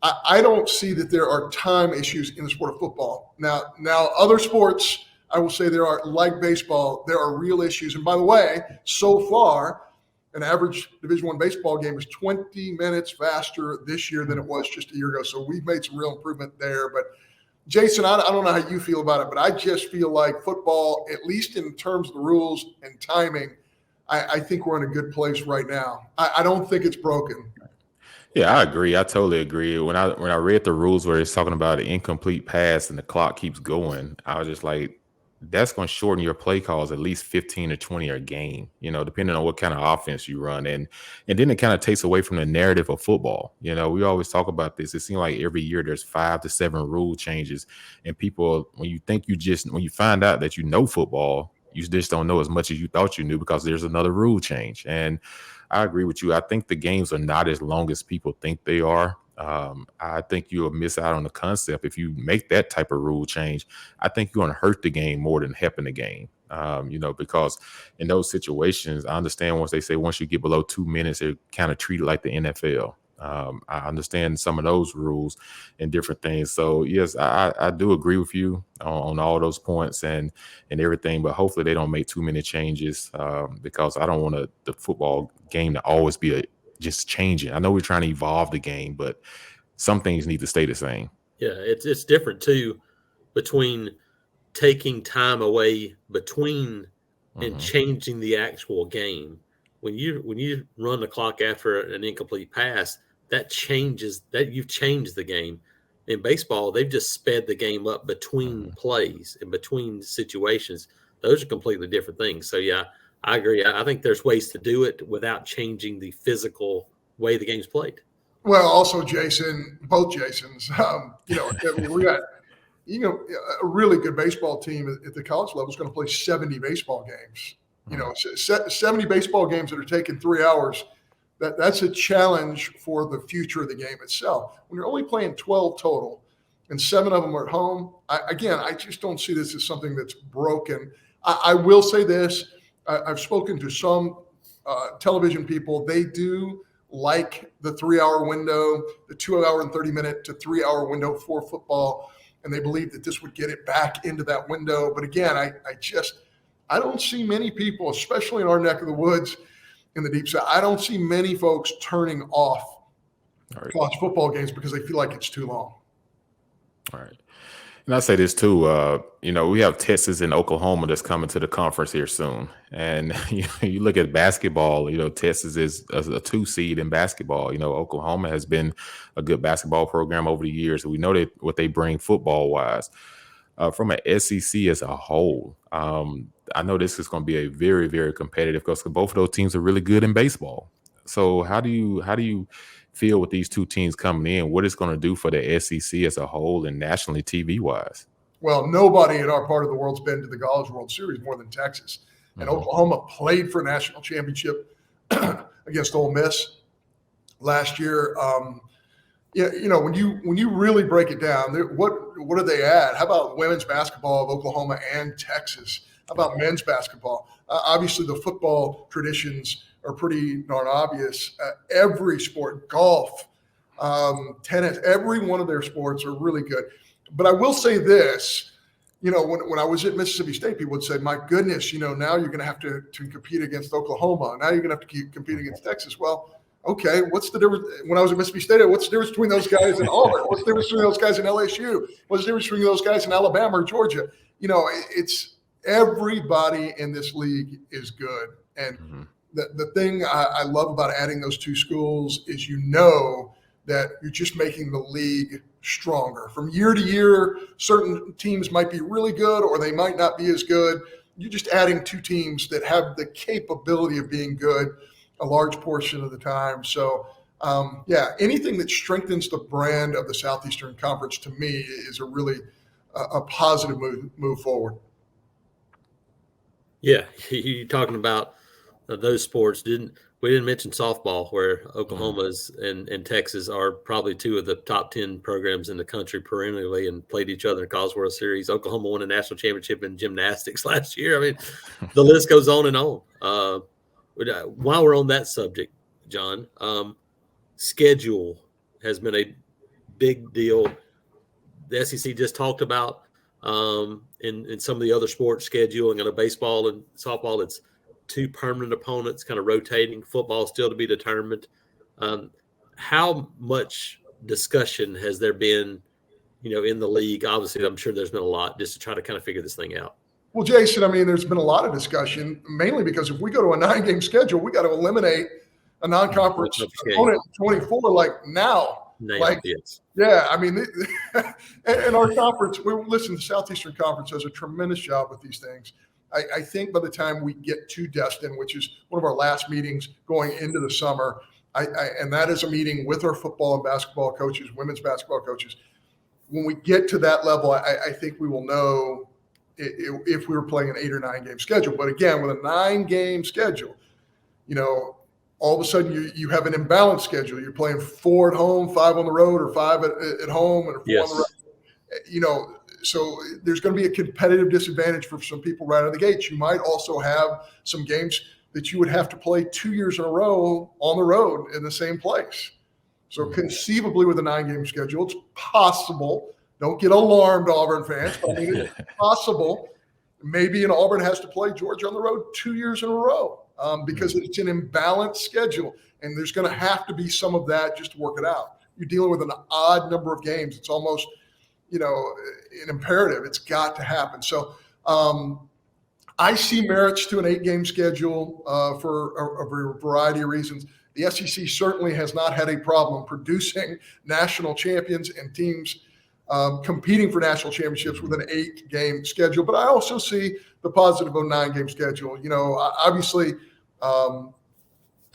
I don't see that there are time issues in the sport of football. Now other sports, I will say there are, like baseball, there are real issues. And by the way, so far, an average Division I baseball game is 20 minutes faster this year than it was just a year ago. So we've made some real improvement there. But Jason, I don't know how you feel about it, but I just feel like football, at least in terms of the rules and timing, I think we're in a good place right now. I don't think it's broken. Yeah, I agree. I totally agree. When I read the rules where it's talking about an incomplete pass and the clock keeps going, I was just like, that's going to shorten your play calls at least 15 or 20 a game, depending on what kind of offense you run. And then it kind of takes away from the narrative of football. We always talk about this. It seems like every year there's 5 to 7 rule changes. And people, when you find out that you know football, you just don't know as much as you thought you knew because there's another rule change. And I agree with you. I think the games are not as long as people think they are. I think you'll miss out on the concept if you make that type of rule change. I think you're going to hurt the game more than helping the game, because in those situations, I understand once you get below 2 minutes, they're kind of treated like the NFL. I understand some of those rules and different things. So yes, I do agree with you on all those points and everything, but hopefully they don't make too many changes because I don't want the football game to always be just changing. I know we're trying to evolve the game, but some things need to stay the same. Yeah, it's different too between taking time away between and changing the actual game. When you run the clock after an incomplete pass, that changes that you've changed the game. In baseball, they've just sped the game up between plays and between situations. Those are completely different things. So yeah, I agree. I think there's ways to do it without changing the physical way the game's played. Well, also both Jasons, we got, a really good baseball team at the college level is going to play 70 baseball games. 70 baseball games that are taking 3 hours. That's a challenge for the future of the game itself. When you're only playing 12 total and 7 of them are at home, I just don't see this as something that's broken. I will say this. I've spoken to some television people, they do like the 3-hour window, the 2 hour and 30-minute to 3 hour window for football. And they believe that this would get it back into that window. But again, I don't see many people, especially in our neck of the woods in the deep south, I don't see many folks turning off college football games because they feel like it's too long. All right. And I say this too, we have Texas and Oklahoma that's coming to the conference here soon. And you look at basketball, Texas is a 2 seed in basketball. Oklahoma has been a good basketball program over the years. We know what they bring football wise. From an SEC as a whole, I know this is going to be a very, very competitive because both of those teams are really good in baseball. So how do you feel with these two teams coming in, what it's going to do for the SEC as a whole and nationally TV wise? Well, nobody in our part of the world's been to the College World Series more than Texas. And Oklahoma played for a national championship against Ole Miss last year. When you really break it down, what do they add? How about women's basketball of Oklahoma and Texas? How about men's basketball? Obviously, the football traditions are pretty darn obvious. Every sport, golf, tennis, every one of their sports are really good. But I will say this, when I was at Mississippi State, people would say, my goodness, now you're going to have to compete against Oklahoma. Now you're going to have to keep competing against Texas. Well, okay, what's the difference? When I was at Mississippi State, what's the difference between those guys in Auburn? What's the difference between those guys in LSU? What's the difference between those guys in Alabama or Georgia? It's everybody in this league is good. And the thing I love about adding those 2 schools is that you're just making the league stronger. From year to year, certain teams might be really good or they might not be as good. You're just adding 2 teams that have the capability of being good a large portion of the time. So, anything that strengthens the brand of the Southeastern Conference to me is a really a positive move forward. Yeah, you're talking about those sports. We didn't mention softball, where Oklahoma's and Texas are probably 2 of the top 10 programs in the country perennially and played each other in College World Series. Oklahoma won a national championship in gymnastics last year. I mean, the list goes on and on. While we're on that subject, John, schedule has been a big deal. The SEC just talked about in some of the other sports scheduling, in a baseball and softball, it's 2 permanent opponents kind of rotating. Football still to be determined. How much discussion has there been, in the league? Obviously, I'm sure there's been a lot just to try to kind of figure this thing out. Well, Jason, there's been a lot of discussion, mainly because if we go to a 9-game schedule, we got to eliminate a non-conference opponent in 24 now. Yes. Yeah, and our conference, the Southeastern Conference does a tremendous job with these things. I think by the time we get to Destin, which is one of our last meetings going into the summer, and that is a meeting with our football and basketball coaches, women's basketball coaches. When we get to that level, I think we will know if we were playing an 8 or 9 game schedule. But again, with a 9-game schedule, all of a sudden you have an imbalanced schedule. You're playing 4 at home, 5 on the road, or 5 at home, and 4 on the road. So there's going to be a competitive disadvantage for some people right out of the gates. You might also have some games that you would have to play 2 years in a row on the road in the same place. So conceivably with a 9-game schedule, it's possible. Don't get alarmed, Auburn fans. But it's possible. Maybe Auburn has to play Georgia on the road 2 years in a row because it's an imbalanced schedule. And there's going to have to be some of that just to work it out. You're dealing with an odd number of games. It's almost, an imperative. It's got to happen. So I see merits to an 8-game schedule for a variety of reasons. The SEC certainly has not had a problem producing national champions and teams competing for national championships with an 8-game schedule. But I also see the positive of a 9-game schedule. Obviously,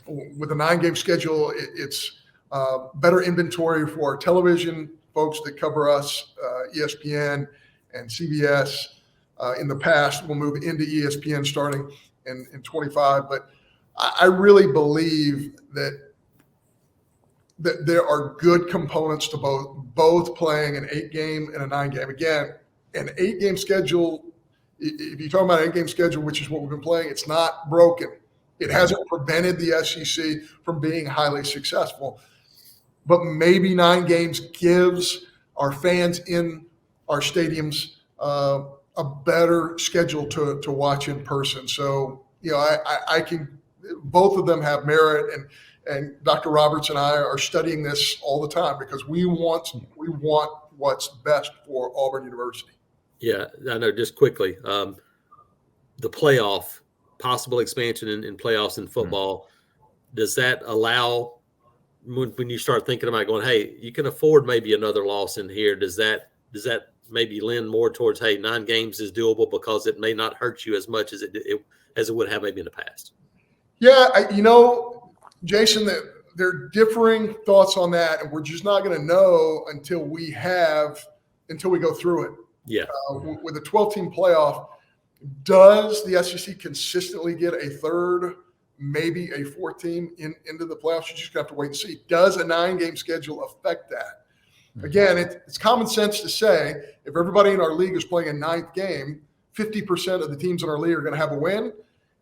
with a 9-game schedule, it's better inventory for television folks that cover us, ESPN and CBS. In the past, we'll move into ESPN starting in 25. But I really believe that there are good components to both playing an 8-game and a 9-game. Again, an 8-game schedule, if you're talking about an 8-game schedule, which is what we've been playing, it's not broken. It hasn't prevented the SEC from being highly successful. But maybe 9 games gives our fans in our stadiums a better schedule to watch in person. So, I can, both of them have merit, and Dr. Roberts and I are studying this all the time because we want what's best for Auburn University. Yeah, I know. Just quickly, the playoff, possible expansion in playoffs in football, does that allow, when you start thinking about going, hey, you can afford maybe another loss in here, does that maybe lend more towards, hey, 9 games is doable because it may not hurt you as much as it would have maybe in the past? Yeah, Jason, there are differing thoughts on that, and we're just not going to know until we go through it. Yeah. With a 12-team playoff, does the SEC consistently get a third, maybe a 4th team into the playoffs? You're just going to have to wait and see. Does a 9-game schedule affect that? Again, it's common sense to say if everybody in our league is playing a 9th game, 50% of the teams in our league are going to have a win,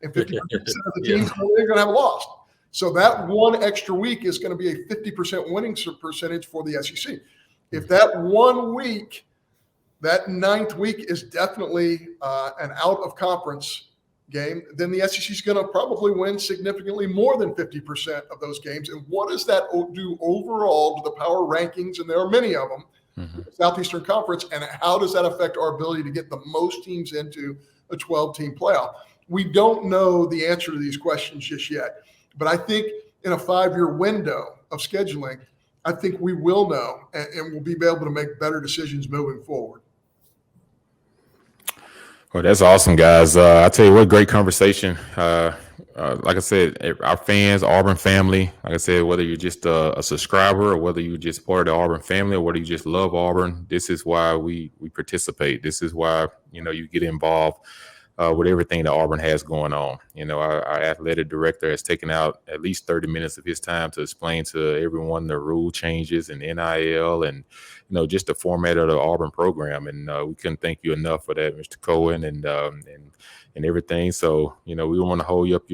and 50% of the teams in the league are going to have a loss. So that one extra week is going to be a 50% winning percentage for the SEC. If that 1 week, that 9th week is definitely an out-of-conference game, then the SEC is going to probably win significantly more than 50% of those games. And what does that do overall to the power rankings? And there are many of them, Southeastern Conference, and how does that affect our ability to get the most teams into a 12-team playoff? We don't know the answer to these questions just yet. But I think in a 5-year window of scheduling, I think we will know and we'll be able to make better decisions moving forward. Well, that's awesome, guys. I tell you what, great conversation. Like I said, our fans, Auburn family, like I said, whether you're just a subscriber or whether you're just part of the Auburn family or whether you just love Auburn, this is why we participate. This is why, you get involved with everything that Auburn has going on. Our athletic director has taken out at least 30 minutes of his time to explain to everyone the rule changes and NIL and, just the format of the Auburn program. And we couldn't thank you enough for that, Mr. Cohen, and everything. So, we don't want to hold you up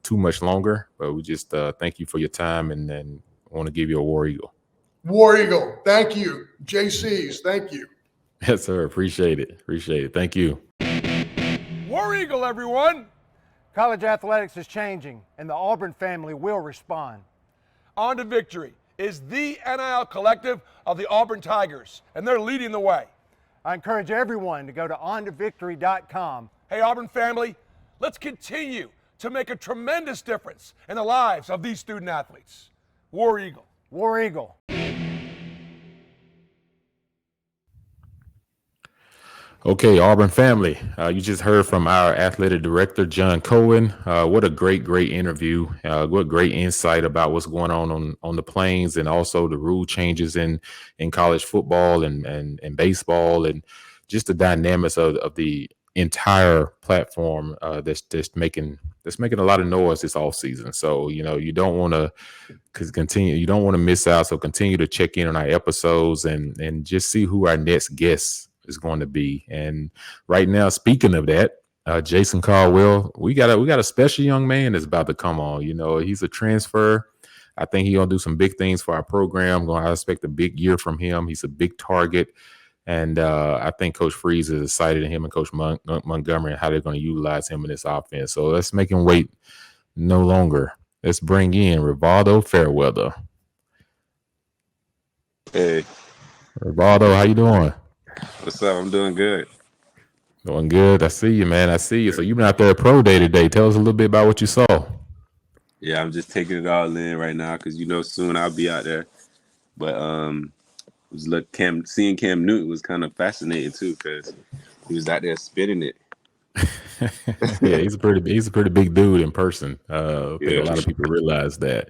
too much longer, but we just thank you for your time and want to give you a War Eagle. War Eagle. Thank you. JCs. Thank you. Yes, sir. Appreciate it. Thank you. War Eagle, everyone. College athletics is changing, and the Auburn family will respond. On to Victory is the NIL collective of the Auburn Tigers, and they're leading the way. I encourage everyone to go to ontovictory.com. Hey, Auburn family, let's continue to make a tremendous difference in the lives of these student athletes. War Eagle. War Eagle. Okay, Auburn family, you just heard from our athletic director, John Cohen. What a great interview. What great insight about what's going on the plains and also the rule changes in college football and baseball and just the dynamics of the entire platform that's making a lot of noise this offseason. So, you don't want to continue. You don't want to miss out. So continue to check in on our episodes and just see who our next guest is going to be. And right now, speaking of that, Jason Caldwell, we got a special young man that's about to come on. He's a transfer. I think he's gonna do some big things for our program. I expect a big year from him. He's a big target, and I think Coach Freeze is excited, and him and Coach Montgomery, and how they're going to utilize him in this offense. So let's make him wait no longer. Let's bring in Rivaldo Fairweather. Hey, Rivaldo, how you doing? what's up? I'm doing good. Doing good. I see you, man. I see you. So you've been out there at Pro Day today. Tell us a little bit about what you saw. Yeah, I'm just taking it all in right now because soon I'll be out there. But seeing Cam Newton was kind of fascinating too because he was out there spitting it. Yeah, he's a pretty big dude in person. I think a lot of people realize that.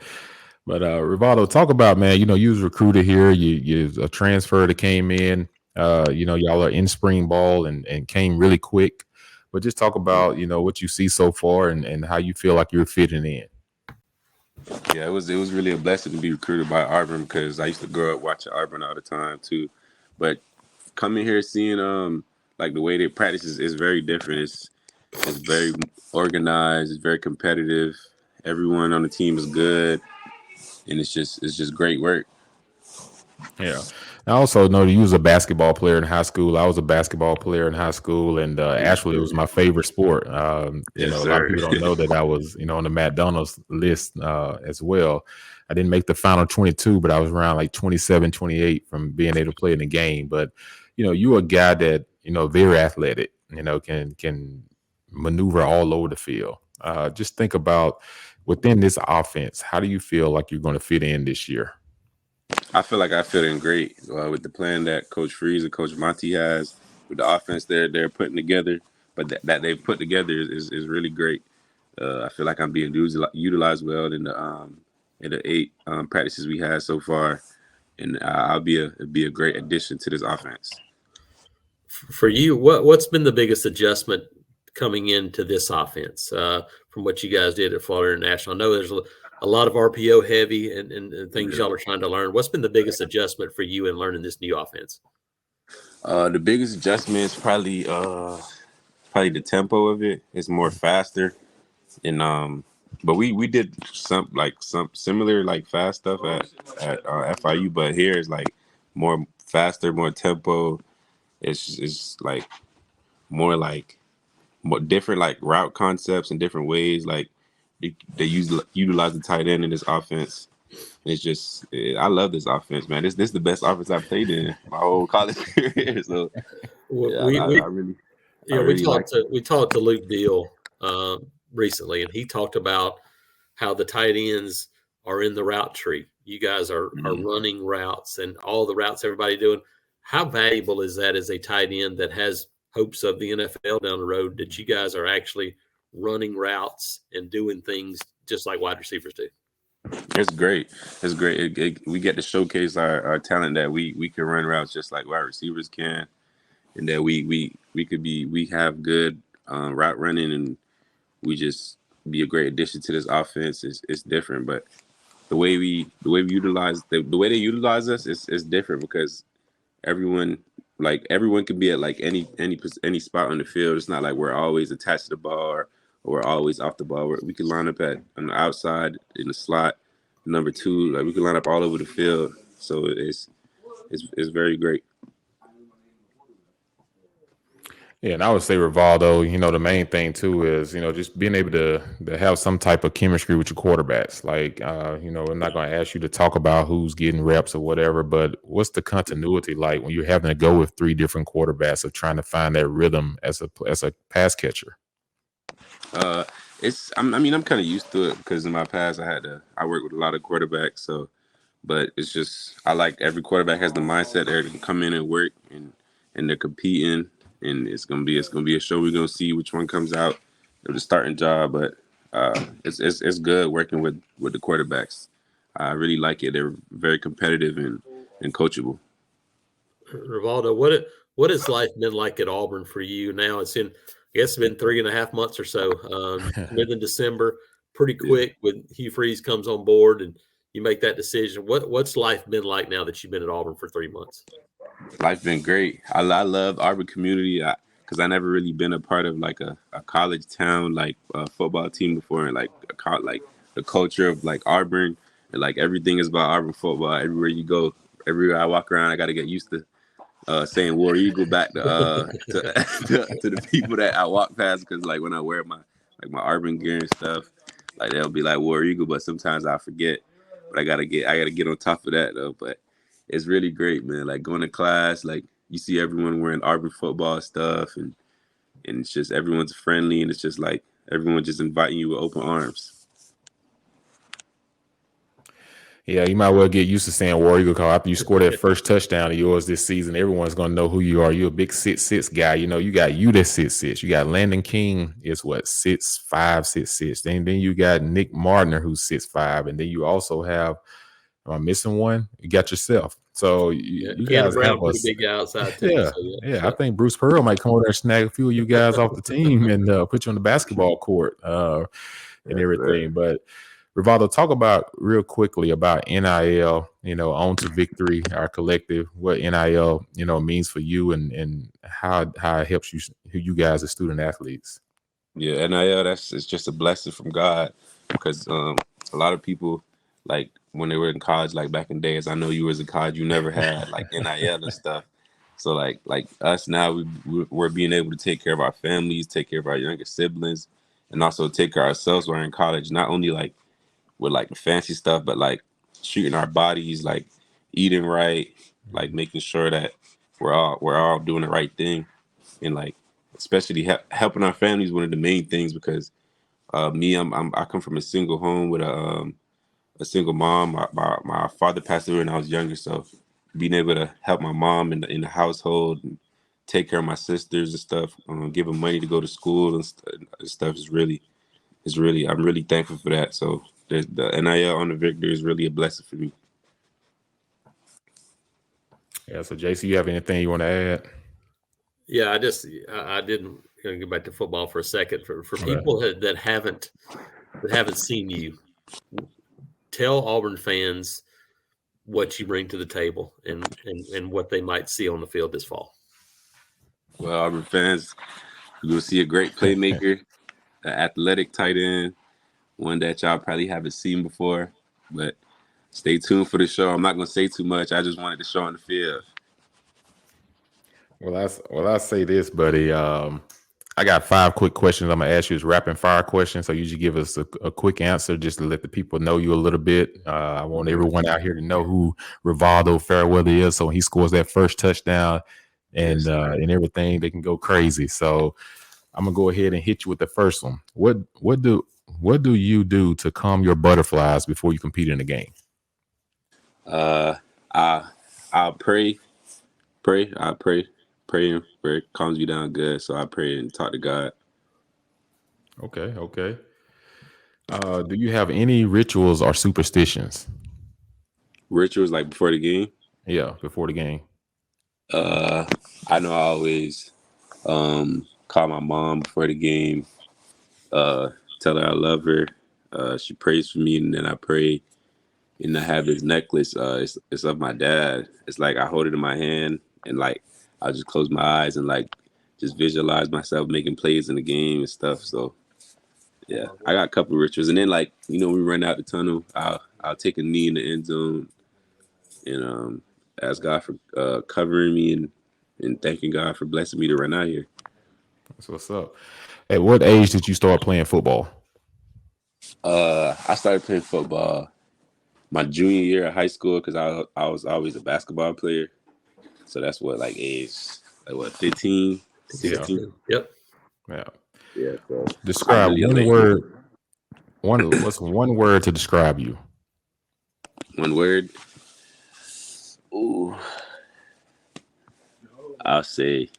But Rivaldo, talk about, man. You was recruited here. You a transfer that came in. Y'all are in spring ball and came really quick. But just talk about, what you see so far and how you feel like you're fitting in. Yeah, it was really a blessing to be recruited by Auburn because I used to grow up watching Auburn all the time too. But coming here, seeing like the way they practice is very different. It's very organized. It's very competitive. Everyone on the team is good, and it's just great work. Yeah. I also know that you was a basketball player in high school. I was a basketball player in high school, and actually it was my favorite sport. You Yes, know, a lot of sir. people don't know that I was, on the Matt Donald's list as well. I didn't make the final 22, but I was around like 27, 28 from being able to play in the game. But, you're a guy that, very athletic, can maneuver all over the field. Just think about within this offense, how do you feel like you're going to fit in this year? I feel like I fit in great with the plan that Coach Freeze and Coach Monty has with the offense they're putting together, but that they've put together is really great. I feel like I'm being utilized well in the 8 practices we had so far, and I'll be a great addition to this offense. For you, what's been the biggest adjustment coming into this offense from what you guys did at Florida International? I know there's a lot of RPO heavy and things y'all are trying to learn. What's been the biggest adjustment for you in learning this new offense? The biggest adjustment is probably the tempo of it. It's more faster, and but we did some similar like fast stuff at FIU, but here it's like more faster, more tempo. It's like more different like route concepts and different ways like they utilize the tight end in this offense. It's just I love this offense, man. This is the best offense I've played in my whole college career. So we talked to Luke Deal recently, and he talked about how the tight ends are in the route tree. You guys are running routes and all the routes everybody doing. How valuable is that as a tight end that has hopes of the NFL down the road, that you guys are actually running routes and doing things just like wide receivers do? It's great. It's great. We get to showcase our talent that we can run routes just like wide receivers can, and that we have good route running, and we just be a great addition to this offense. It's different, but the way we utilize the way they utilize us is different because everyone can be at like any spot on the field. It's not like we're always attached to the ball or we're always off the ball. We can line up on the outside in the slot, number 2. Like we can line up all over the field. So it's very great. Yeah, and I would say, Rivaldo, the main thing too is, just being able to have some type of chemistry with your quarterbacks. Like, I'm not going to ask you to talk about who's getting reps or whatever, but what's the continuity like when you're having to go with 3 different quarterbacks of trying to find that rhythm as a pass catcher? I'm kind of used to it because in my past I worked with a lot of quarterbacks. So, but it's just I like every quarterback has the mindset they're going to come in and work and they're competing. And it's gonna be a show. We're gonna see which one comes out of the starting job, but it's good working with the quarterbacks. I really like it. They're very competitive and coachable. Rivaldo, what has life been like at Auburn for you now? I guess it's been 3.5 months or so. Within December, pretty quick when Hugh Freeze comes on board and you make that decision. What's life been like now that you've been at Auburn for 3 months? Life's been great. I love Auburn community because I never really been a part of like a college town like football team before, and like the culture of like Auburn and like everything is about Auburn football. Everywhere you go, everywhere I walk around, I got to get used to saying War Eagle back to the people that I walk past, because like when I wear my Auburn gear and stuff, like they'll be like War Eagle, but sometimes I forget. But I gotta get on top of that though. But it's really great, man. Like going to class, like you see everyone wearing Auburn football stuff, and it's just everyone's friendly, and it's just like everyone just inviting you with open arms. Yeah, you might well get used to saying War Eagle, because after you score that first touchdown of yours this season, everyone's going to know who you are. You're a big 6'6" guy. You got you that's 6'6". You got Landon King is what, 6'5", 6'6". Then you got Nick Martiner who's 6'5", and then you also have, am I missing one? You got yourself. So you guys have pretty big guy outside too. Yeah, so I think Bruce Pearl might come over there and snag a few of you guys off the team and put you on the basketball court and everything. Right. But Rivaldo, talk about real quickly about NIL, On to Victory, our collective, what NIL, means for you and how it helps you guys as student athletes. Yeah, NIL, it's just a blessing from God because a lot of people, like when they were in college, like back in days, I know you was in college, you never had like NIL and stuff. So like us now, we're being able to take care of our families, take care of our younger siblings, and also take care of ourselves while we're in college. Not only like with like the fancy stuff, but like treating our bodies, like eating right, like making sure that we're all doing the right thing, and like especially helping our families one of the main things because me I come from a single home with a single mom. My father passed away when I was younger, so being able to help my mom in the household and take care of my sisters and stuff, give them money to go to school and stuff is really I'm really thankful for that. So the NIL on the Victory is really a blessing for me. Yeah. So, JC, you have anything you want to add? Yeah, I didn't going to go back to football for a second. For people that haven't seen you, tell Auburn fans what you bring to the table and what they might see on the field this fall. Well, Auburn fans, you'll see a great playmaker, an athletic tight end, one that y'all probably haven't seen before. But stay tuned for the show. I'm not going to say too much. I just wanted to show on the field. Well, I say this, buddy. I got 5 quick questions I'm gonna ask you. It's rapid fire questions, so you just give us a quick answer just to let the people know you a little bit. I want everyone out here to know who Rivaldo Fairweather is, so when he scores that first touchdown and everything, they can go crazy. So I'm gonna go ahead and hit you with the first one. What do you do to calm your butterflies before you compete in a game? I'll pray. Praying where it calms you down good. So I pray and talk to God. Okay. Do you have any rituals or superstitions? Rituals like before the game? Yeah, before the game. I know I always call my mom before the game, tell her I love her. She prays for me, and then I pray. And I have this necklace. It's of my dad. It's like I hold it in my hand, and like I'll just close my eyes and like just visualize myself making plays in the game and stuff. So yeah, I got a couple of rituals. And then like, when we run out the tunnel, I'll take a knee in the end zone and ask God for covering me and thanking God for blessing me to run out here. That's what's up. At what age did you start playing football? I started playing football my junior year of high school because I was always a basketball player. So that's what, like age, 15, 16? Yeah. Yep. Yeah. Yeah. So describe one word. What's one word to describe you? One word? Ooh. I'll say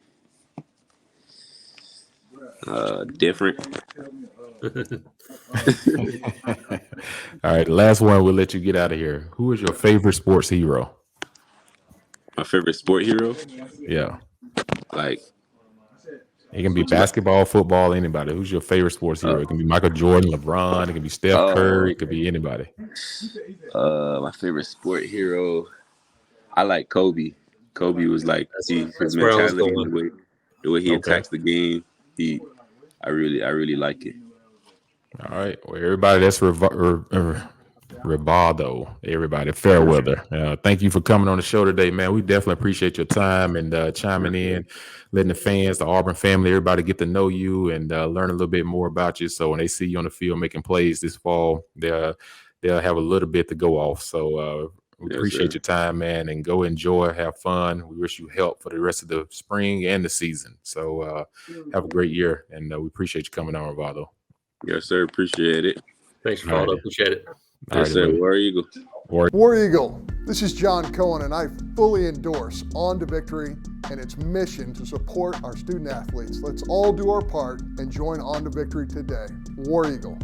different. All right. Last one. We'll let you get out of here. Who is your favorite sports hero? My favorite sport hero? Yeah. Like, it can be basketball, football, anybody. Who's your favorite sports hero? It can be Michael Jordan, LeBron. It can be Steph Curry. It could be anybody. My favorite sport hero, I like Kobe. Kobe was like his mentality, the way he attacks the game. I really like it. All right. Well, everybody, that's Rivaldo, everybody, Fairweather. Thank you for coming on the show today, man. We definitely appreciate your time and chiming in, letting the fans, the Auburn family, everybody get to know you and learn a little bit more about you. So when they see you on the field making plays this fall, they'll have a little bit to go off. So we appreciate your time, man, and go enjoy, have fun. We wish you help for the rest of the spring and the season. So have a great year, and we appreciate you coming on, Rivaldo. Yes, sir. Appreciate it. Thanks for following up. Appreciate it. Yes, sir. War Eagle. War Eagle. This is John Cohen, and I fully endorse On to Victory and its mission to support our student athletes. Let's all do our part and join On to Victory today. War Eagle.